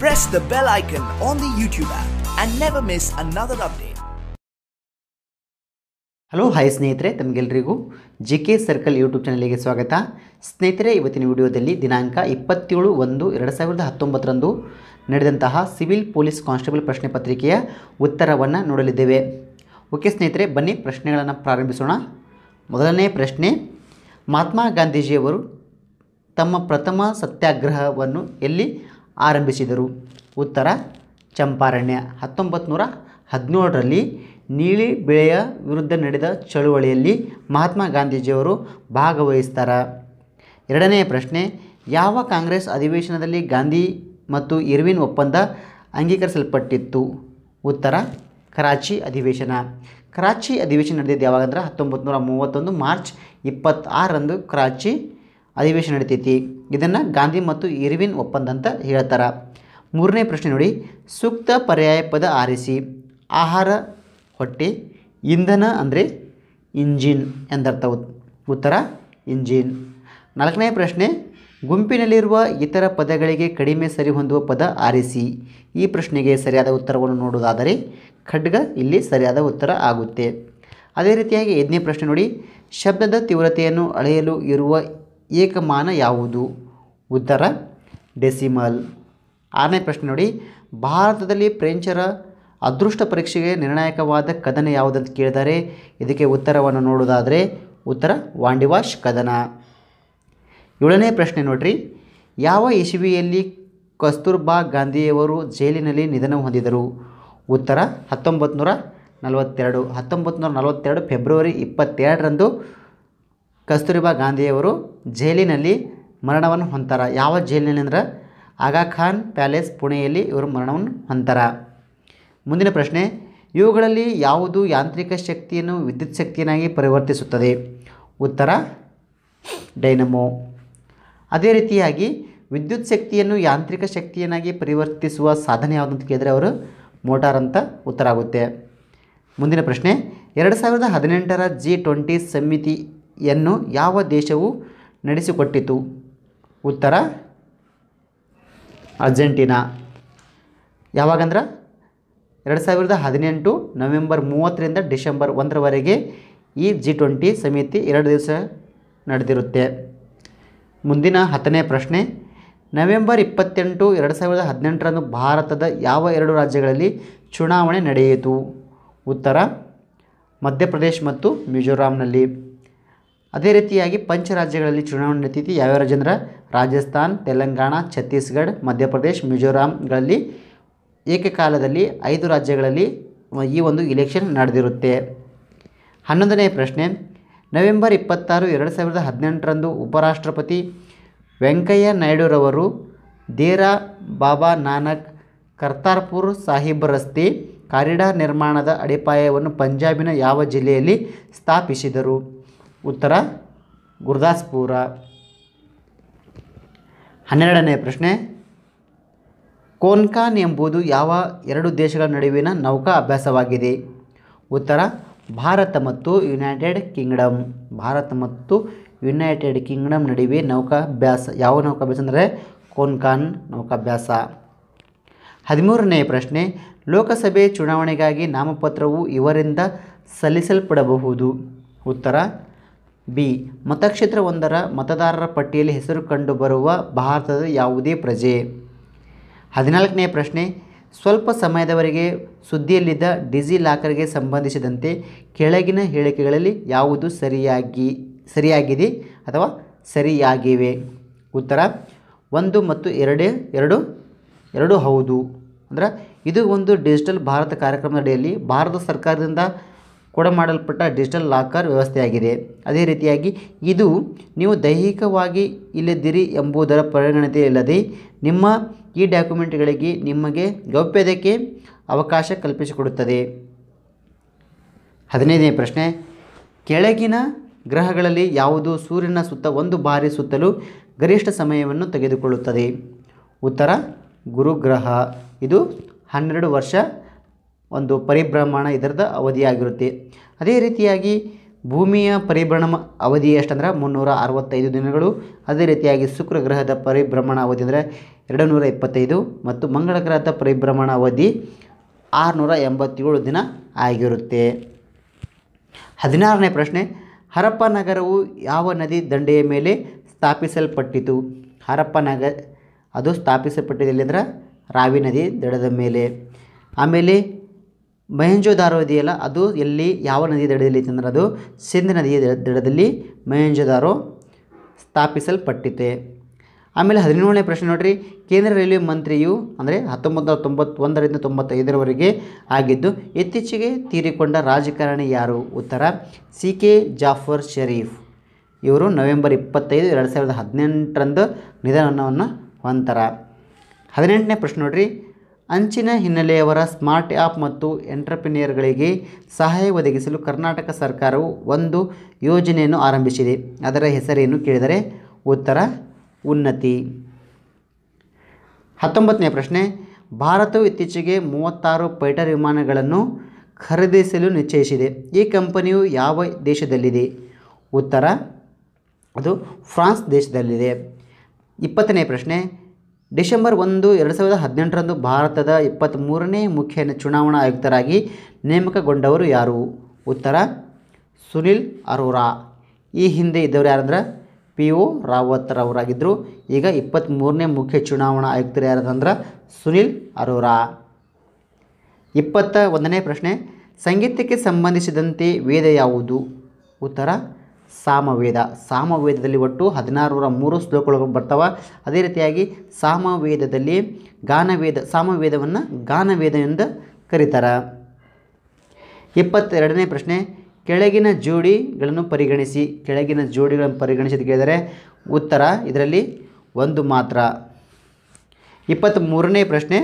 Press the bell icon on the YouTube app and never miss another update. Hello hi ಸ್ನೇಹಿತರೆ, ತಮಗೆಲ್ಲರಿಗೂ JK circle YouTube ಚಾನಲ್ಗೆ ಸ್ವಾಗತ. ಸ್ನೇಹಿತರೆ, ಇವತ್ತಿನ ವಿಡಿಯೋದಲ್ಲಿ ದಿನಾಂಕ 27/1/2019 ನಡೆದಂತಹ ಸಿವಿಲ್ ಪೊಲೀಸ್ ಕಾನ್ಸ್ಟೇಬಲ್ ಪ್ರಶ್ನೆ ಪತ್ರಿಕೆಯ ಉತ್ತರವನ್ನು ನೋಡಲಿದ್ದೇವೆ. ಓಕೆ ಸ್ನೇಹಿತರೆ, ಬನ್ನಿ ಪ್ರಶ್ನೆಗಳನ್ನು ಪ್ರಾರಂಭಿಸೋಣ. ಮೊದಲನೇ ಪ್ರಶ್ನೆ, ಮಹಾತ್ಮ ಗಾಂಧೀಜಿಯವರು ತಮ್ಮ ಪ್ರಥಮ ಸತ್ಯಾಗ್ರಹವನ್ನು ಎಲ್ಲಿ ಆರಂಭಿಸಿದರು? ಉತ್ತರ ಚಂಪಾರಣ್ಯ. 1917ರಲ್ಲಿ ನೀಲಿ ಬೆಳೆಯ ವಿರುದ್ಧ ನಡೆದ ಚಳುವಳಿಯಲ್ಲಿ ಮಹಾತ್ಮ ಗಾಂಧೀಜಿಯವರು ಭಾಗವಹಿಸ್ತಾರೆ. ಎರಡನೆಯ ಪ್ರಶ್ನೆ, ಯಾವ ಕಾಂಗ್ರೆಸ್ ಅಧಿವೇಶನದಲ್ಲಿ ಗಾಂಧಿ ಮತ್ತು ಇರ್ವಿನ್ ಒಪ್ಪಂದ ಅಂಗೀಕರಿಸಲ್ಪಟ್ಟಿತ್ತು? ಉತ್ತರ ಕರಾಚಿ ಅಧಿವೇಶನ. ಕರಾಚಿ ಅಧಿವೇಶನ ನಡೆದಿದ್ದು ಯಾವಾಗಂದ್ರೆ 1931 ಮಾರ್ಚ್ 26ರಂದು ಕರಾಚಿ ಅಧಿವೇಶನ ನಡೀತೈತಿ. ಇದನ್ನು ಗಾಂಧಿ ಮತ್ತು ಇರ್ವಿನ್ ಒಪ್ಪಂದ ಅಂತ ಹೇಳ್ತಾರೆ. ಮೂರನೇ ಪ್ರಶ್ನೆ ನೋಡಿ, ಸೂಕ್ತ ಪರ್ಯಾಯ ಪದ ಆರಿಸಿ. ಆಹಾರ ಹೊಟ್ಟೆ, ಇಂಧನ ಅಂದರೆ ಇಂಜಿನ್ ಎಂದರ್ಥ. ಉತ್ತರ ಇಂಜಿನ್. ನಾಲ್ಕನೇ ಪ್ರಶ್ನೆ, ಗುಂಪಿನಲ್ಲಿರುವ ಇತರ ಪದಗಳಿಗೆ ಕಡಿಮೆ ಸರಿ ಹೊಂದುವ ಪದ ಆರಿಸಿ. ಈ ಪ್ರಶ್ನೆಗೆ ಸರಿಯಾದ ಉತ್ತರವನ್ನು ನೋಡುವುದಾದರೆ ಖಡ್ಗ ಇಲ್ಲಿ ಸರಿಯಾದ ಉತ್ತರ ಆಗುತ್ತೆ. ಅದೇ ರೀತಿಯಾಗಿ 5ನೇ ಪ್ರಶ್ನೆ ನೋಡಿ, ಶಬ್ದದ ತೀವ್ರತೆಯನ್ನು ಅಳೆಯಲು ಇರುವ ಏಕಮಾನ ಯಾವುದು? ಉತ್ತರ ಡೆಸಿಮಲ್. 6ನೇ ಪ್ರಶ್ನೆ ನೋಡಿ, ಭಾರತದಲ್ಲಿ ಫ್ರೆಂಚರ ಅದೃಷ್ಟ ಪರೀಕ್ಷೆಗೆ ನಿರ್ಣಾಯಕವಾದ ಕದನ ಯಾವುದಂತ ಕೇಳಿದರೆ ಇದಕ್ಕೆ ಉತ್ತರವನ್ನು ನೋಡುವುದಾದರೆ ಉತ್ತರ ವಾಂಡಿವಾಶ್ ಕದನ. 7ನೇ ಪ್ರಶ್ನೆ ನೋಡ್ರಿ, ಯಾವ ಇಸವಿಯಲ್ಲಿ ಕಸ್ತೂರ್ಬಾ ಗಾಂಧಿಯವರು ಜೈಲಿನಲ್ಲಿ ನಿಧನ ಹೊಂದಿದರು? ಉತ್ತರ 1942. 1942 ಫೆಬ್ರವರಿ 22ರಂದು ಕಸ್ತೂರ್ಬಾ ಗಾಂಧಿಯವರು ಜೈಲಿನಲ್ಲಿ ಮರಣವನ್ನು ಹೊಂತಾರೆ. ಯಾವ ಜೈಲಿನಲ್ಲಿ ಅಂದ್ರೆ ಆಗಾ ಖಾನ್ ಪ್ಯಾಲೇಸ್ ಪುಣೆಯಲ್ಲಿ ಇವರು ಮರಣವನ್ನು ಹೊಂತಾರೆ. ಮುಂದಿನ ಪ್ರಶ್ನೆ, ಇವುಗಳಲ್ಲಿ ಯಾವುದು ಯಾಂತ್ರಿಕ ಶಕ್ತಿಯನ್ನು ವಿದ್ಯುತ್ ಶಕ್ತಿಯನ್ನಾಗಿ ಪರಿವರ್ತಿಸುತ್ತದೆ? ಉತ್ತರ ಡೈನಮೋ. ಅದೇ ರೀತಿಯಾಗಿ ವಿದ್ಯುತ್ ಶಕ್ತಿಯನ್ನು ಯಾಂತ್ರಿಕ ಶಕ್ತಿಯನ್ನಾಗಿ ಪರಿವರ್ತಿಸುವ ಸಾಧನ ಯಾವುದಂತ ಕೇಳಿದರೆ ಅವರು ಮೋಟಾರ್ ಅಂತ ಉತ್ತರ ಆಗುತ್ತೆ. ಮುಂದಿನ ಪ್ರಶ್ನೆ, 2018ರ G20 ಸಮಿತಿಯನ್ನು ಯಾವ ದೇಶವು ನಡೆಸಿಕೊಟ್ಟಿತು? ಉತ್ತರ ಅರ್ಜೆಂಟೀನಾ. ಯಾವಾಗಂದ್ರೆ 2018 ನವೆಂಬರ್ 30ರಿಂದ ಡಿಸೆಂಬರ್ 1ರವರೆಗೆ ಈ G20 ಸಮಿತಿ 2 ದಿವಸ ನಡೆದಿರುತ್ತೆ. ಮುಂದಿನ 10ನೇ ಪ್ರಶ್ನೆ, ನವೆಂಬರ್ 28, 2018ರಂದು ಭಾರತದ ಯಾವ 2 ರಾಜ್ಯಗಳಲ್ಲಿ ಚುನಾವಣೆ ನಡೆಯಿತು? ಉತ್ತರ ಮಧ್ಯಪ್ರದೇಶ ಮತ್ತು ಮಿಜೋರಾಂನಲ್ಲಿ. ಅದೇ ರೀತಿಯಾಗಿ ಪಂಚ ರಾಜ್ಯಗಳಲ್ಲಿ ಚುನಾವಣೆ ನಡೀತೈತಿ. ಯಾವ್ಯಾವ ರಾಜ್ಯ ಅಂದ್ರೆ ರಾಜಸ್ಥಾನ್, ತೆಲಂಗಾಣ, ಛತ್ತೀಸ್ಗಢ, ಮಧ್ಯಪ್ರದೇಶ, ಮಿಜೋರಾಂಗಳಲ್ಲಿ ಏಕಕಾಲದಲ್ಲಿ 5 ರಾಜ್ಯಗಳಲ್ಲಿ ಈ ಒಂದು ಇಲೆಕ್ಷನ್ ನಡೆದಿರುತ್ತೆ. 11ನೇ ಪ್ರಶ್ನೆ, ನವೆಂಬರ್ 26, 2018ರಂದು ಉಪರಾಷ್ಟ್ರಪತಿ ವೆಂಕಯ್ಯ ನಾಯ್ಡುರವರು ದೇರಾ ಬಾಬಾ ನಾನಕ್ ಕರ್ತಾರ್ಪುರ್ ಸಾಹಿಬ್ ರಸ್ತೆ ಕಾರಿಡಾರ್ ನಿರ್ಮಾಣದ ಅಡಿಪಾಯವನ್ನು ಪಂಜಾಬಿನ ಯಾವ ಜಿಲ್ಲೆಯಲ್ಲಿ ಸ್ಥಾಪಿಸಿದರು? ಉತ್ತರ ಗುರ್ದಾಸ್ಪುರ. 12ನೇ ಪ್ರಶ್ನೆ, ಕೋನ್ಕಾನ್ ಎಂಬುದು ಯಾವ 2 ದೇಶಗಳ ನಡುವಿನ ನೌಕಾ ಅಭ್ಯಾಸವಾಗಿದೆ? ಉತ್ತರ ಭಾರತ ಮತ್ತು ಯುನೈಟೆಡ್ ಕಿಂಗ್ಡಮ್. ಭಾರತ ಮತ್ತು ಯುನೈಟೆಡ್ ಕಿಂಗ್ಡಮ್ ನಡುವೆ ನೌಕಾಭ್ಯಾಸ. ಯಾವ ನೌಕಾಭ್ಯಾಸ ಅಂದರೆ ಕೋನ್ಕಾನ್ ನೌಕಾಭ್ಯಾಸ. 13ನೇ ಪ್ರಶ್ನೆ, ಲೋಕಸಭೆ ಚುನಾವಣೆಗಾಗಿ ನಾಮಪತ್ರವು ಇವರಿಂದ ಸಲ್ಲಿಸಲ್ಪಡಬಹುದು? ಉತ್ತರ ಬಿ. ಮತಕ್ಷೇತ್ರವೊಂದರ ಮತದಾರರ ಪಟ್ಟಿಯಲ್ಲಿ ಹೆಸರು ಕಂಡುಬರುವ ಭಾರತದ ಯಾವುದೇ ಪ್ರಜೆ. 14ನೇ ಪ್ರಶ್ನೆ, ಸ್ವಲ್ಪ ಸಮಯದವರೆಗೆ ಸುದ್ದಿಯಲ್ಲಿದ್ದ ಡಿಜಿ ಲಾಕರ್ಗೆ ಸಂಬಂಧಿಸಿದಂತೆ ಕೆಳಗಿನ ಹೇಳಿಕೆಗಳಲ್ಲಿ ಯಾವುದು ಸರಿಯಾಗಿದೆ ಅಥವಾ ಸರಿಯಾಗಿವೆ? ಉತ್ತರ 1 ಮತ್ತು 2 ಹೌದು. ಅಂದ್ರೆ ಇದು ಒಂದು ಡಿಜಿಟಲ್ ಭಾರತ ಕಾರ್ಯಕ್ರಮದ ಅಡಿಯಲ್ಲಿ ಭಾರತ ಸರ್ಕಾರದಿಂದ ಕೊಡಮಾಡಲ್ಪಟ್ಟ ಡಿಜಿಟಲ್ ಲಾಕರ್ ವ್ಯವಸ್ಥೆಯಾಗಿದೆ. ಅದೇ ರೀತಿಯಾಗಿ ಇದು ನೀವು ದೈಹಿಕವಾಗಿ ಇಲ್ಲದಿರಿ ಎಂಬುದರ ಪರಿಗಣನೆ ಇಲ್ಲದೆ ನಿಮ್ಮ ಈ ಡಾಕ್ಯುಮೆಂಟ್ಗಳಿಗೆ ನಿಮಗೆ ಗೌಪ್ಯತೆಗೆ ಅವಕಾಶ ಕಲ್ಪಿಸಿಕೊಡುತ್ತದೆ. 15ನೇ ಪ್ರಶ್ನೆ, ಕೆಳಗಿನ ಗ್ರಹಗಳಲ್ಲಿ ಯಾವುದು ಸೂರ್ಯನ ಸುತ್ತ ಒಂದು ಬಾರಿ ಸುತ್ತಲೂ ಗರಿಷ್ಠ ಸಮಯವನ್ನು ತೆಗೆದುಕೊಳ್ಳುತ್ತದೆ? ಉತ್ತರ ಗುರುಗ್ರಹ. ಇದು 12 ವರ್ಷ ಒಂದು ಪರಿಭ್ರಮಣ ಇದರದ ಅವಧಿಯಾಗಿರುತ್ತೆ. ಅದೇ ರೀತಿಯಾಗಿ ಭೂಮಿಯ ಪರಿಭ್ರಮಣ ಅವಧಿ ಎಷ್ಟಂದ್ರೆ 365 ದಿನಗಳು. ಅದೇ ರೀತಿಯಾಗಿ ಶುಕ್ರ ಗ್ರಹದ ಪರಿಭ್ರಮಣ ಅವಧಿ ಅಂದರೆ 225 ಮತ್ತು ಮಂಗಳ ಗ್ರಹದ ಪರಿಭ್ರಮಣ ಅವಧಿ 687 ದಿನ ಆಗಿರುತ್ತೆ. 16ನೇ ಪ್ರಶ್ನೆ, ಹರಪ್ಪ ನಗರವು ಯಾವ ನದಿ ದಂಡೆಯ ಮೇಲೆ ಸ್ಥಾಪಿಸಲ್ಪಟ್ಟಿತು? ಹರಪ್ಪ ನಗರ ಅದು ಸ್ಥಾಪಿಸಲ್ಪಟ್ಟಿದೆ ಅಂದರೆ ರಾವಿ ನದಿ ದಡದ ಮೇಲೆ. ಆಮೇಲೆ ಮೊಹೆಂಜೊದಾರೋ ಇದೆಯಲ್ಲ, ಅದು ಎಲ್ಲಿ ಯಾವ ನದಿ ದಡದಲ್ಲಿ ಐತೆ ಅಂದ್ರೆ ಅದು ಸಿಂಧ್ ನದಿಯ ದಡದಲ್ಲಿ ಮೊಹೆಂಜೊದಾರೋ ಸ್ಥಾಪಿಸಲ್ಪಟ್ಟಿದೆ. ಆಮೇಲೆ 17ನೇ ಪ್ರಶ್ನೆ ನೋಡಿರಿ, ಕೇಂದ್ರ ರೈಲ್ವೆ ಮಂತ್ರಿಯು ಅಂದರೆ 1991ರಿಂದ 95ರವರೆಗೆ ಆಗಿದ್ದು ಇತ್ತೀಚೆಗೆ ತೀರಿಕೊಂಡ ರಾಜಕಾರಣಿ ಯಾರು? ಉತ್ತರ CK ಜಾಫರ್ ಶರೀಫ್. ಇವರು ನವೆಂಬರ್ 25, 2018ರಂದು ನಿಧನವನ್ನು ಹೊಂತಾರೆ. 18ನೇ ಪ್ರಶ್ನೆ ನೋಡಿರಿ, ಅಂಚಿನ ಹಿನ್ನೆಲೆಯವರ ಸ್ಮಾರ್ಟ್ ಆ್ಯಪ್ ಮತ್ತು ಎಂಟರ್ಪ್ರಿನಿಯರ್ಗಳಿಗೆ ಸಹಾಯ ಒದಗಿಸಲು ಕರ್ನಾಟಕ ಸರ್ಕಾರವು ಒಂದು ಯೋಜನೆಯನ್ನು ಆರಂಭಿಸಿದೆ. ಅದರ ಹೆಸರೇನು ಕೇಳಿದರೆ ಉತ್ತರ ಉನ್ನತಿ. 19ನೇ ಪ್ರಶ್ನೆ, ಭಾರತವು ಇತ್ತೀಚೆಗೆ 36 ಫೈಟರ್ ವಿಮಾನಗಳನ್ನು ಖರೀದಿಸಲು ನಿಶ್ಚಯಿಸಿದೆ. ಈ ಕಂಪನಿಯು ಯಾವ ದೇಶದಲ್ಲಿದೆ? ಉತ್ತರ ಅದು ಫ್ರಾನ್ಸ್ ದೇಶದಲ್ಲಿದೆ. 20ನೇ ಪ್ರಶ್ನೆ, ಡಿಸೆಂಬರ್ 1, 2018ರಂದು ಭಾರತದ 23ನೇ ಮುಖ್ಯ ಚುನಾವಣಾ ಆಯುಕ್ತರಾಗಿ ನೇಮಕಗೊಂಡವರು ಯಾರು? ಉತ್ತರ ಸುನಿಲ್ ಅರೋರಾ. ಈ ಹಿಂದೆ ಇದ್ದವರು ಯಾರಂದ್ರೆ PO ರಾವತ್ರವರಾಗಿದ್ದರು. ಈಗ 23ನೇ ಮುಖ್ಯ ಚುನಾವಣಾ ಆಯುಕ್ತರು ಯಾರಂದ್ರೆ ಸುನಿಲ್ ಅರೋರಾ. 21ನೇ ಪ್ರಶ್ನೆ, ಸಂಗೀತಕ್ಕೆ ಸಂಬಂಧಿಸಿದಂತೆ ವೇದ ಯಾವುದು? ಉತ್ತರ ಸಾಮವೇದ. ಸಾಮವೇದದಲ್ಲಿ ಒಟ್ಟು 1603 ಶ್ಲೋಕಗಳು ಬರ್ತಾವೆ. ಅದೇ ರೀತಿಯಾಗಿ ಸಾಮವೇದದಲ್ಲಿ ಸಾಮವೇದವನ್ನು ಗಾನವೇದ ಎಂದು ಕರೀತಾರೆ. 22ನೇ ಪ್ರಶ್ನೆ, ಕೆಳಗಿನ ಜೋಡಿಗಳನ್ನು ಪರಿಗಣಿಸಿ ಕೇಳಿದರೆ ಉತ್ತರ ಇದರಲ್ಲಿ ಒಂದು ಮಾತ್ರ. 23ನೇ ಪ್ರಶ್ನೆ,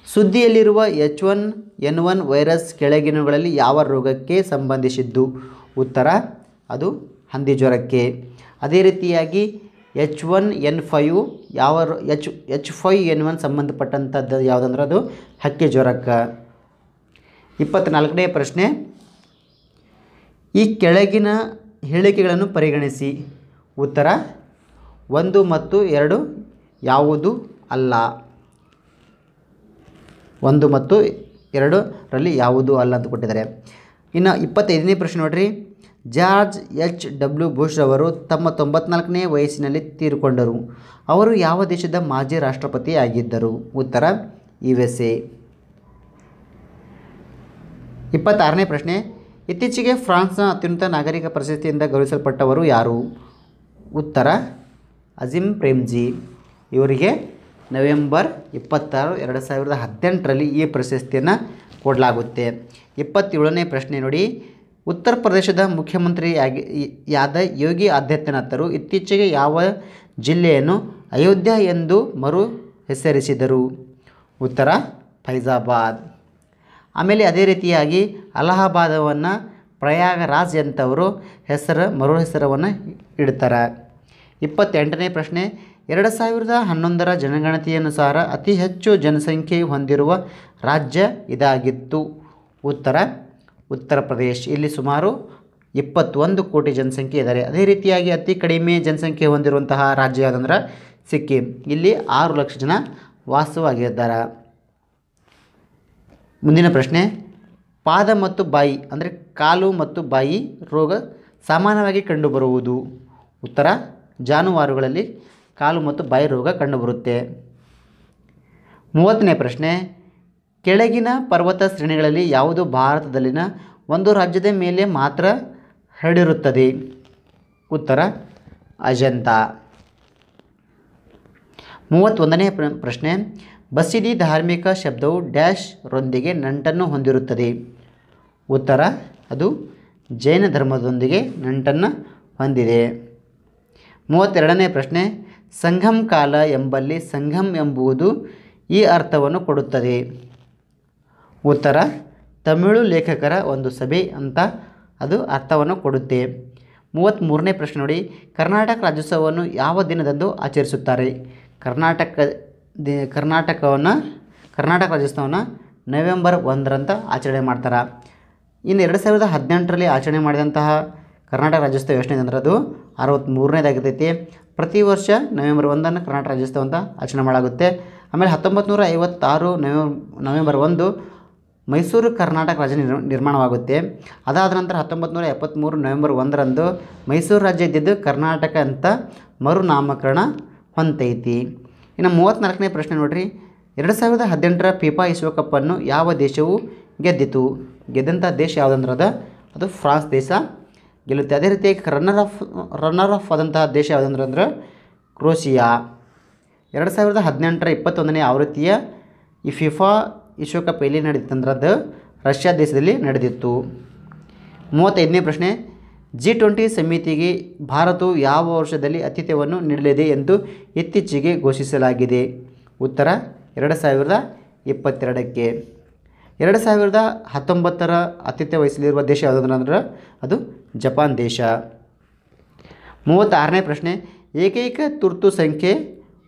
ಸುದ್ದಿಯಲ್ಲಿರುವ H1N1 ವೈರಸ್ ಕೆಳಗಿನವುಗಳಲ್ಲಿ ಯಾವ ರೋಗಕ್ಕೆ ಸಂಬಂಧಿಸಿದ್ದು? ಉತ್ತರ ಅದು ಹಂದಿ ಜ್ವರಕ್ಕೆ. ಅದೇ ರೀತಿಯಾಗಿ H1N5 H5N1 ಸಂಬಂಧಪಟ್ಟಂಥದ್ದು ಯಾವುದಂದ್ರೆ ಅದು ಹಕ್ಕಿ ಜ್ವರಕ್ಕೆ. 24ನೇ ಪ್ರಶ್ನೆ, ಈ ಕೆಳಗಿನ ಹೇಳಿಕೆಗಳನ್ನು ಪರಿಗಣಿಸಿ. ಉತ್ತರ 1 ಮತ್ತು 2 ಯಾವುದು ಅಲ್ಲ. 1 ಮತ್ತು 2ರಲ್ಲಿ ಯಾವುದೂ ಅಲ್ಲ ಅಂತ ಕೊಟ್ಟಿದ್ದಾರೆ. ಇನ್ನು 25ನೇ ಪ್ರಶ್ನೆ ನೋಡಿರಿ, ಜಾರ್ಜ್ H.W. ಬುಷ್ ಅವರು ತಮ್ಮ 94ನೇ ವಯಸ್ಸಿನಲ್ಲಿ ತೀರಿಕೊಂಡರು. ಅವರು ಯಾವ ದೇಶದ ಮಾಜಿ ರಾಷ್ಟ್ರಪತಿ ಆಗಿದ್ದರು? ಉತ್ತರ USA. 26ನೇ ಪ್ರಶ್ನೆ, ಇತ್ತೀಚೆಗೆ ಫ್ರಾನ್ಸ್ನ ಅತ್ಯುನ್ನತ ನಾಗರಿಕ ಪ್ರಶಸ್ತಿಯಿಂದ ಗೌರವಿಸಲ್ಪಟ್ಟವರು ಯಾರು? ಉತ್ತರ ಅಜಿಮ್ ಪ್ರೇಮ್ಜಿ. ಇವರಿಗೆ ನವೆಂಬರ್ 26, 2018ರಲ್ಲಿ ಈ ಪ್ರಶಸ್ತಿಯನ್ನು ಕೊಡಲಾಗುತ್ತೆ. 27ನೇ ಪ್ರಶ್ನೆ ನೋಡಿ, ಉತ್ತರ ಪ್ರದೇಶದ ಮುಖ್ಯಮಂತ್ರಿಯಾದ ಯೋಗಿ ಆದಿತ್ಯನಾಥರು ಇತ್ತೀಚೆಗೆ ಯಾವ ಜಿಲ್ಲೆಯನ್ನು ಅಯೋಧ್ಯ ಎಂದು ಮರು ಹೆಸರಿಸಿದರು? ಉತ್ತರ ಫೈಜಾಬಾದ್. ಆಮೇಲೆ ಅದೇ ರೀತಿಯಾಗಿ ಅಲಹಾಬಾದವನ್ನು ಪ್ರಯಾಗರಾಜ್ ಅಂತವರು ಮರು ಹೆಸರನ್ನು ಇಡ್ತಾರೆ. 28ನೇ ಪ್ರಶ್ನೆ, 2011ರ ಜನಗಣತಿಯನುಸಾರ ಅತಿ ಹೆಚ್ಚು ಜನಸಂಖ್ಯೆ ಹೊಂದಿರುವ ರಾಜ್ಯ ಇದಾಗಿತ್ತು. ಉತ್ತರ ಪ್ರದೇಶ್. ಇಲ್ಲಿ ಸುಮಾರು 21 ಕೋಟಿ ಜನಸಂಖ್ಯೆ ಇದ್ದಾರೆ. ಅದೇ ರೀತಿಯಾಗಿ ಅತಿ ಕಡಿಮೆ ಜನಸಂಖ್ಯೆ ಹೊಂದಿರುವಂತಹ ರಾಜ್ಯ ಯಾವುದಂದ್ರೆ ಸಿಕ್ಕಿಂ. ಇಲ್ಲಿ 6 ಲಕ್ಷ ಜನ ವಾಸವಾಗಿದ್ದಾರೆ. ಮುಂದಿನ ಪ್ರಶ್ನೆ, ಪಾದ ಮತ್ತು ಬಾಯಿ ಅಂದರೆ ಕಾಲು ಮತ್ತು ಬಾಯಿ ರೋಗ ಸಾಮಾನ್ಯವಾಗಿ ಕಂಡುಬರುವುದು? ಉತ್ತರ ಜಾನುವಾರುಗಳಲ್ಲಿ ಕಾಲು ಮತ್ತು ಬಾಯಿ ರೋಗ ಕಂಡುಬರುತ್ತೆ. 30ನೇ ಪ್ರಶ್ನೆ, ಕೆಳಗಿನ ಪರ್ವತ ಶ್ರೇಣಿಗಳಲ್ಲಿ ಯಾವುದು ಭಾರತದಲ್ಲಿನ ಒಂದು ರಾಜ್ಯದ ಮೇಲೆ ಮಾತ್ರ ಹರಡಿರುತ್ತದೆ? ಉತ್ತರ ಅಜಂತ. 31ನೇ ಪ್ರಶ್ನೆ, ಬಸಿದಿ ಧಾರ್ಮಿಕ ಶಬ್ದವು ಡ್ಯಾಶ್ ರೊಂದಿಗೆ ನಂಟನ್ನು ಹೊಂದಿರುತ್ತದೆ? ಉತ್ತರ ಅದು ಜೈನ ಧರ್ಮದೊಂದಿಗೆ ನಂಟನ್ನು ಹೊಂದಿದೆ. 32ನೇ ಪ್ರಶ್ನೆ, ಸಂಗಮ್ ಕಾಲ ಎಂಬಲ್ಲಿ ಸಂಗಮ್ ಎಂಬುದು ಈ ಅರ್ಥವನ್ನು ಕೊಡುತ್ತದೆ? ಉತ್ತರ ತಮಿಳು ಲೇಖಕರ ಒಂದು ಸಭೆ ಅಂತ ಅದು ಅರ್ಥವನ್ನು ಕೊಡುತ್ತೆ. 33ನೇ ಪ್ರಶ್ನೆ ನೋಡಿ, ಕರ್ನಾಟಕ ರಾಜ್ಯೋತ್ಸವವನ್ನು ಯಾವ ದಿನದಂದು ಆಚರಿಸುತ್ತಾರೆ? ಕರ್ನಾಟಕ ರಾಜ್ಯೋತ್ಸವವನ್ನು ನವೆಂಬರ್ 1ರಂತ ಆಚರಣೆ ಮಾಡ್ತಾರೆ. ಇನ್ನು 2018ರಲ್ಲಿ ಆಚರಣೆ ಮಾಡಿದಂತಹ ಕರ್ನಾಟಕ ರಾಜ್ಯೋತ್ಸವ ಎಷ್ಟನೇದು ಅಂದ್ರೆ ಅದು 63ನೇದಾಗಿರ್ತೈತಿ. ಪ್ರತಿ ವರ್ಷ ನವೆಂಬರ್ 1 ಕರ್ನಾಟಕ ರಾಜ್ಯೋತ್ಸವ ಅಂತ ಆಚರಣೆ ಮಾಡಲಾಗುತ್ತೆ. ಆಮೇಲೆ 1956 ನವೆಂಬರ್ 1 ಮೈಸೂರು ಕರ್ನಾಟಕ ರಾಜ್ಯ ನಿರ್ಮಾಣವಾಗುತ್ತೆ. ಅದಾದ ನಂತರ 1973 ನವೆಂಬರ್ 1 ಮೈಸೂರು ರಾಜ್ಯ ಇದ್ದಿದ್ದು ಕರ್ನಾಟಕ ಅಂತ ಮರುನಾಮಕರಣ ಹೊಂದೈತಿ. ಇನ್ನು 34ನೇ ಪ್ರಶ್ನೆ ನೋಡಿರಿ, 2018 ಫಿಫಾ ವಿಶ್ವಕಪ್ಪನ್ನು ಯಾವ ದೇಶವು ಗೆದ್ದಿತು? ಗೆದ್ದಂಥ ದೇಶ ಯಾವುದಂದ್ರೆ ಅದು ಫ್ರಾನ್ಸ್ ದೇಶ ಗೆಲ್ಲುತ್ತೆ. ಅದೇ ರೀತಿಯಾಗಿ ರನ್ನರ್ ಆಫ್ ಆದಂತಹ ದೇಶ ಯಾವುದಂದ್ರೆ ಕ್ರೊಷಿಯಾ. 2018 21ನೇ ಆವೃತ್ತಿಯ ಈ ಫಿಫಾ ವಿಶ್ವಕಪ್ ಎಲ್ಲಿ ನಡೆದಿತ್ತಂದ್ರೆ ಅದು ರಷ್ಯಾ ದೇಶದಲ್ಲಿ ನಡೆದಿತ್ತು. 35ನೇ ಪ್ರಶ್ನೆ, G20 ಸಮಿತಿಗೆ ಭಾರತವು ಯಾವ ವರ್ಷದಲ್ಲಿ ಆತಿಥ್ಯವನ್ನು ನೀಡಲಿದೆ ಎಂದು ಇತ್ತೀಚೆಗೆ ಘೋಷಿಸಲಾಗಿದೆ? ಉತ್ತರ 2022ಕ್ಕೆ. 2019 ಆತಿಥ್ಯ ವಹಿಸಲಿರುವ ದೇಶ ಯಾವುದಂದ್ರೆ ಅದು ಜಪಾನ್ ದೇಶ. 36ನೇ ಪ್ರಶ್ನೆ, ಏಕೈಕ ತುರ್ತು ಸಂಖ್ಯೆ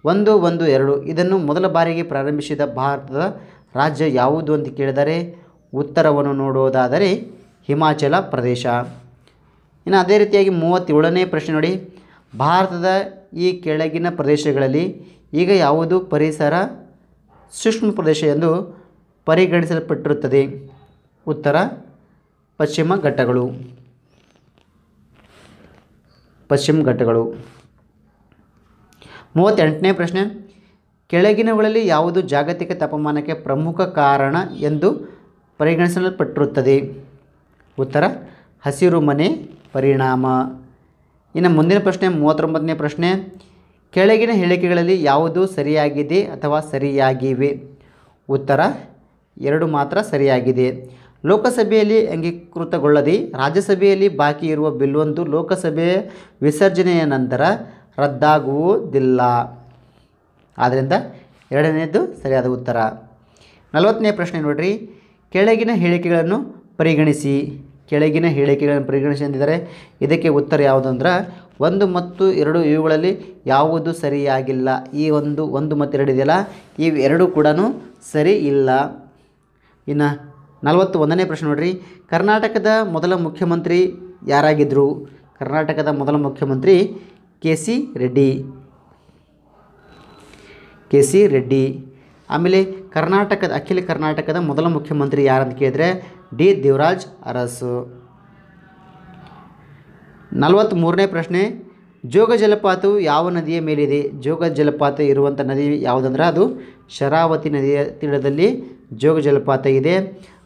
112 ಇದನ್ನು ಮೊದಲ ಬಾರಿಗೆ ಪ್ರಾರಂಭಿಸಿದ ಭಾರತದ ರಾಜ್ಯ ಯಾವುದು ಅಂತ ಕೇಳಿದರೆ ಉತ್ತರವನ್ನು ನೋಡುವುದಾದರೆ ಹಿಮಾಚಲ ಪ್ರದೇಶ. ಇನ್ನು ಅದೇ ರೀತಿಯಾಗಿ 37ನೇ ಪ್ರಶ್ನೆ ನೋಡಿ, ಭಾರತದ ಈ ಕೆಳಗಿನ ಪ್ರದೇಶಗಳಲ್ಲಿ ಈಗ ಯಾವುದು ಪರಿಸರ ಸೂಕ್ಷ್ಮ ಪ್ರದೇಶ ಎಂದು ಪರಿಗಣಿಸಲ್ಪಟ್ಟಿರುತ್ತದೆ? ಉತ್ತರ ಪಶ್ಚಿಮ ಘಟ್ಟಗಳು. 38ನೇ ಪ್ರಶ್ನೆ, ಕೆಳಗಿನವುಗಳಲ್ಲಿ ಯಾವುದು ಜಾಗತಿಕ ತಾಪಮಾನಕ್ಕೆ ಪ್ರಮುಖ ಕಾರಣ ಎಂದು ಪರಿಗಣಿಸಲ್ಪಟ್ಟಿರುತ್ತದೆ? ಉತ್ತರ ಹಸಿರುಮನೆ ಪರಿಣಾಮ. ಇನ್ನು ಮುಂದಿನ ಪ್ರಶ್ನೆ 39ನೇ ಪ್ರಶ್ನೆ, ಕೆಳಗಿನ ಹೇಳಿಕೆಗಳಲ್ಲಿ ಯಾವುದು ಸರಿಯಾಗಿದೆ ಅಥವಾ ಸರಿಯಾಗಿವೆ? ಉತ್ತರ 2 ಮಾತ್ರ ಸರಿಯಾಗಿದೆ. ಲೋಕಸಭೆಯಲ್ಲಿ ಅಂಗೀಕೃತಗೊಳ್ಳದೆ ರಾಜ್ಯಸಭೆಯಲ್ಲಿ ಬಾಕಿ ಇರುವ ಬಿಲ್ಲೊಂದು ಲೋಕಸಭೆಯ ವಿಸರ್ಜನೆಯ ನಂತರ ರದ್ದಾಗುವುದಿಲ್ಲ. ಆದ್ದರಿಂದ 2ನೇದು ಸರಿಯಾದ ಉತ್ತರ. 40ನೇ ಪ್ರಶ್ನೆ ನೋಡಿರಿ, ಕೆಳಗಿನ ಹೇಳಿಕೆಗಳನ್ನು ಪರಿಗಣಿಸಿ. ಕೆಳಗಿನ ಹೇಳಿಕೆಗಳನ್ನು ಪರಿಗಣಿಸಿ ಅಂದಿದ್ದಾರೆ. ಇದಕ್ಕೆ ಉತ್ತರ ಯಾವುದು ಅಂದ್ರೆ 1 ಮತ್ತು 2 ಇವುಗಳಲ್ಲಿ ಯಾವುದು ಸರಿಯಾಗಿಲ್ಲ. ಈ 1 ಮತ್ತು 2 ಇದೆಯಲ್ಲ, ಇವೆರಡೂ ಕೂಡ ಸರಿ ಇಲ್ಲ. ಇನ್ನು 41ನೇ ಪ್ರಶ್ನೆ ನೋಡಿರಿ, ಕರ್ನಾಟಕದ ಮೊದಲ ಮುಖ್ಯಮಂತ್ರಿ ಯಾರಾಗಿದ್ದರು? ಕರ್ನಾಟಕದ ಮೊದಲ ಮುಖ್ಯಮಂತ್ರಿ ಕೆ.ಸಿ. ರೆಡ್ಡಿ. ಆಮೇಲೆ ಅಖಿಲ ಕರ್ನಾಟಕದ ಮೊದಲ ಮುಖ್ಯಮಂತ್ರಿ ಯಾರಂತ ಕೇಳಿದರೆ ಡಿ. ದೇವರಾಜ್ ಅರಸು. 43ನೇ ಪ್ರಶ್ನೆ, ಜೋಗ ಜಲಪಾತವು ಯಾವ ನದಿಯ ಮೇಲಿದೆ? ಜೋಗ ಜಲಪಾತ ಇರುವಂಥ ನದಿ ಯಾವುದಂದ್ರೆ ಅದು ಶರಾವತಿ ನದಿಯ ತೀರದಲ್ಲಿ ಜೋಗ ಜಲಪಾತ ಇದೆ.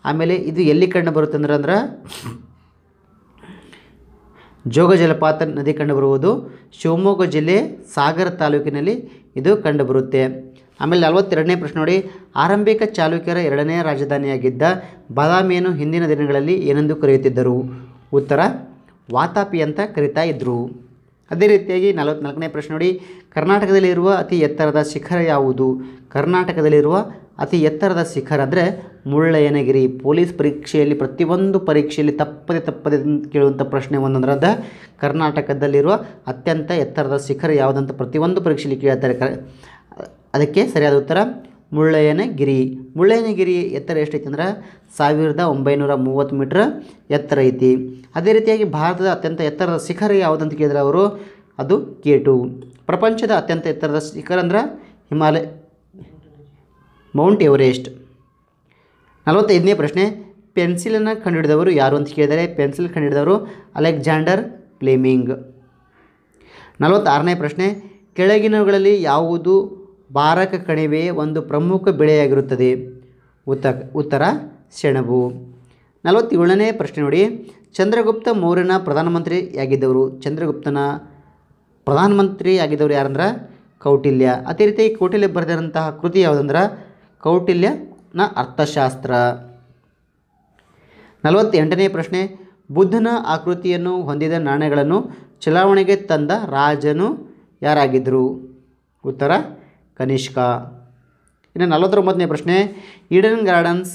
ಆಮೇಲೆ ಇದು ಎಲ್ಲಿ ಕಂಡು ಬರುತ್ತೆ ಅಂದ್ರೆ ಜೋಗ ಜಲಪಾತ ನದಿ ಕಂಡುಬರುವುದು ಶಿವಮೊಗ್ಗ ಜಿಲ್ಲೆ ಸಾಗರ ತಾಲೂಕಿನಲ್ಲಿ ಇದು ಕಂಡುಬರುತ್ತೆ. ಆಮೇಲೆ 42ನೇ ಪ್ರಶ್ನೆ ನೋಡಿ, ಆರಂಭಿಕ ಚಾಲುಕ್ಯರ 2ನೇ ರಾಜಧಾನಿಯಾಗಿದ್ದ ಬಾದಾಮಿಯನ್ನು ಹಿಂದಿನ ದಿನಗಳಲ್ಲಿ ಏನೆಂದು ಕರೆಯುತ್ತಿದ್ದರು? ಉತ್ತರ ವಾತಾಪಿ ಅಂತ ಕರೀತಾ ಇದ್ದರು. ಅದೇ ರೀತಿಯಾಗಿ 44ನೇ ಪ್ರಶ್ನೆ ನೋಡಿ, ಕರ್ನಾಟಕದಲ್ಲಿರುವ ಅತಿ ಎತ್ತರದ ಶಿಖರ ಯಾವುದು? ಕರ್ನಾಟಕದಲ್ಲಿರುವ ಅತಿ ಎತ್ತರದ ಶಿಖರ ಅಂದರೆ ಮುಳ್ಳಯ್ಯನಗಿರಿ. ಪೊಲೀಸ್ ಪರೀಕ್ಷೆಯಲ್ಲಿ ಪ್ರತಿಯೊಂದು ಪರೀಕ್ಷೆಯಲ್ಲಿ ತಪ್ಪದೆ ಕೇಳುವಂಥ ಪ್ರಶ್ನೆ ಒಂದಂದ್ರೆ ಅದು ಕರ್ನಾಟಕದಲ್ಲಿರುವ ಅತ್ಯಂತ ಎತ್ತರದ ಶಿಖರ ಯಾವುದಂತ ಪ್ರತಿಯೊಂದು ಪರೀಕ್ಷೆಯಲ್ಲಿ ಕೇಳ್ತಾರೆ. ಅದಕ್ಕೆ ಸರಿಯಾದ ಉತ್ತರ ಮುಳ್ಳಯ್ಯನಗಿರಿ. ಮುಳ್ಳಯ್ಯನಗಿರಿ ಎತ್ತರ ಎಷ್ಟೈತಿ ಅಂದ್ರೆ 1930 ಮೀಟ್ರ್ ಎತ್ತರ ಐತಿ. ಅದೇ ರೀತಿಯಾಗಿ ಭಾರತದ ಅತ್ಯಂತ ಎತ್ತರದ ಶಿಖರ ಯಾವುದಂತ ಕೇಳಿದ್ರೆ ಅವರು ಅದು K2. ಪ್ರಪಂಚದ ಅತ್ಯಂತ ಎತ್ತರದ ಶಿಖರ ಅಂದ್ರೆ ಹಿಮಾಲಯ ಮೌಂಟ್ ಎವರೆಸ್ಟ್. 45ನೇ ಪ್ರಶ್ನೆ, ಪೆನ್ಸಿಲನ್ನು ಕಂಡುಹಿಡಿದವರು ಯಾರು ಅಂತ ಕೇಳಿದರೆ ಪೆನ್ಸಿಲ್ ಕಂಡುಹಿಡಿದವರು ಅಲೆಕ್ಸಾಂಡರ್ ಫ್ಲೆಮಿಂಗ್. 46ನೇ ಪ್ರಶ್ನೆ, ಕೆಳಗಿನವುಗಳಲ್ಲಿ ಯಾವುದು ಭಾರಕ ಕಣಿವೆಯ ಒಂದು ಪ್ರಮುಖ ಬೆಳೆಯಾಗಿರುತ್ತದೆ? ಉತ್ತರ ಸೆಣಬು. 47ನೇ ಪ್ರಶ್ನೆ ನೋಡಿ, ಚಂದ್ರಗುಪ್ತ ಮೌರ್ಯನ ಪ್ರಧಾನಮಂತ್ರಿಯಾಗಿದ್ದವರು? ಚಂದ್ರಗುಪ್ತನ ಪ್ರಧಾನಮಂತ್ರಿಯಾಗಿದ್ದವರು ಯಾರಂದ್ರೆ ಕೌಟಿಲ್ಯ. ಅದೇ ರೀತಿ ಕೌಟಿಲ್ಯ ಬರೆದಿರುವಂತಹ ಕೃತಿ ಯಾವುದಂದ್ರೆ ಕೌಟಿಲ್ಯನ ಅರ್ಥಶಾಸ್ತ್ರ. 48ನೇ ಪ್ರಶ್ನೆ, ಬುದ್ಧನ ಆಕೃತಿಯನ್ನು ಹೊಂದಿದ ನಾಣ್ಯಗಳನ್ನು ಚಲಾವಣೆಗೆ ತಂದ ರಾಜನು ಯಾರಾಗಿದ್ದರು? ಉತ್ತರ ಕನಿಷ್ಕ. ಇನ್ನು 49ನೇ ಪ್ರಶ್ನೆ, ಈಡನ್ ಗಾರ್ಡನ್ಸ್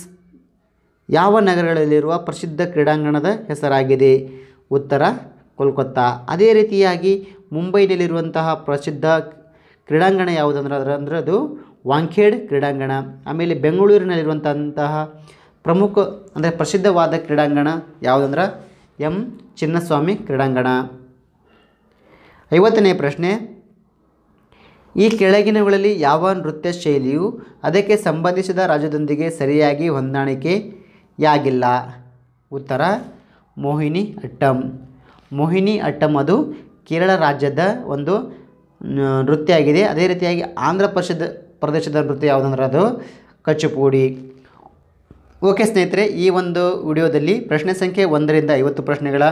ಯಾವ ನಗರಗಳಲ್ಲಿರುವ ಪ್ರಸಿದ್ಧ ಕ್ರೀಡಾಂಗಣದ ಹೆಸರಾಗಿದೆ? ಉತ್ತರ ಕೋಲ್ಕತ್ತಾ. ಅದೇ ರೀತಿಯಾಗಿ ಮುಂಬೈನಲ್ಲಿರುವಂತಹ ಪ್ರಸಿದ್ಧ ಕ್ರೀಡಾಂಗಣ ಯಾವುದಂದ್ರೆ ಅದು ವಾಂಖೇಡ್ ಕ್ರೀಡಾಂಗಣ. ಆಮೇಲೆ ಬೆಂಗಳೂರಿನಲ್ಲಿರುವಂತಹ ಪ್ರಮುಖ ಅಂದರೆ ಪ್ರಸಿದ್ಧವಾದ ಕ್ರೀಡಾಂಗಣ ಯಾವುದಂದ್ರೆ ಎಂ ಚಿನ್ನಸ್ವಾಮಿ ಕ್ರೀಡಾಂಗಣ. 50ನೇ ಪ್ರಶ್ನೆ, ಈ ಕೆಳಗಿನವುಗಳಲ್ಲಿ ಯಾವ ನೃತ್ಯ ಶೈಲಿಯು ಅದಕ್ಕೆ ಸಂಬಂಧಿಸಿದ ರಾಜ್ಯದೊಂದಿಗೆ ಸರಿಯಾಗಿ ಹೊಂದಾಣಿಕೆಯಾಗಿಲ್ಲ? ಉತ್ತರ ಮೋಹಿನಿ ಅಟ್ಟಂ. ಮೋಹಿನಿ ಅಟ್ಟಂ ಅದು ಕೇರಳ ರಾಜ್ಯದ ಒಂದು ನೃತ್ಯ ಆಗಿದೆ. ಅದೇ ರೀತಿಯಾಗಿ ಆಂಧ್ರ ಪ್ರದೇಶದ ನೃತ್ಯ ಯಾವುದಂದ್ರೆ ಅದು ಕಚ್ಚುಪುಡಿ. ಓಕೆ ಸ್ನೇಹಿತರೆ, ಈ ಒಂದು ವಿಡಿಯೋದಲ್ಲಿ ಪ್ರಶ್ನೆ ಸಂಖ್ಯೆ 1ರಿಂದ 50 ಪ್ರಶ್ನೆಗಳ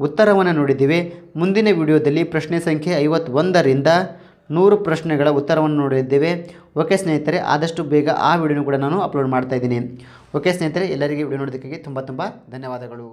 ಉತ್ತರವನ್ನು ನೋಡಿದ್ದೀವಿ. ಮುಂದಿನ ವಿಡಿಯೋದಲ್ಲಿ ಪ್ರಶ್ನೆ ಸಂಖ್ಯೆ 51ರಿಂದ 100 ಪ್ರಶ್ನೆಗಳ ಉತ್ತರವನ್ನು ನೋಡಿದ್ದೇವೆ. ಓಕೆ ಸ್ನೇಹಿತರೆ, ಆದಷ್ಟು ಬೇಗ ಆ ವಿಡಿಯೋನು ಕೂಡ ನಾನು ಅಪ್ಲೋಡ್ ಮಾಡ್ತಾಯಿದ್ದೀನಿ. ಓಕೆ ಸ್ನೇಹಿತರೆ, ಎಲ್ಲರಿಗೆ ವಿಡಿಯೋ ನೋಡೋದಕ್ಕಾಗಿ ತುಂಬ ಧನ್ಯವಾದಗಳು.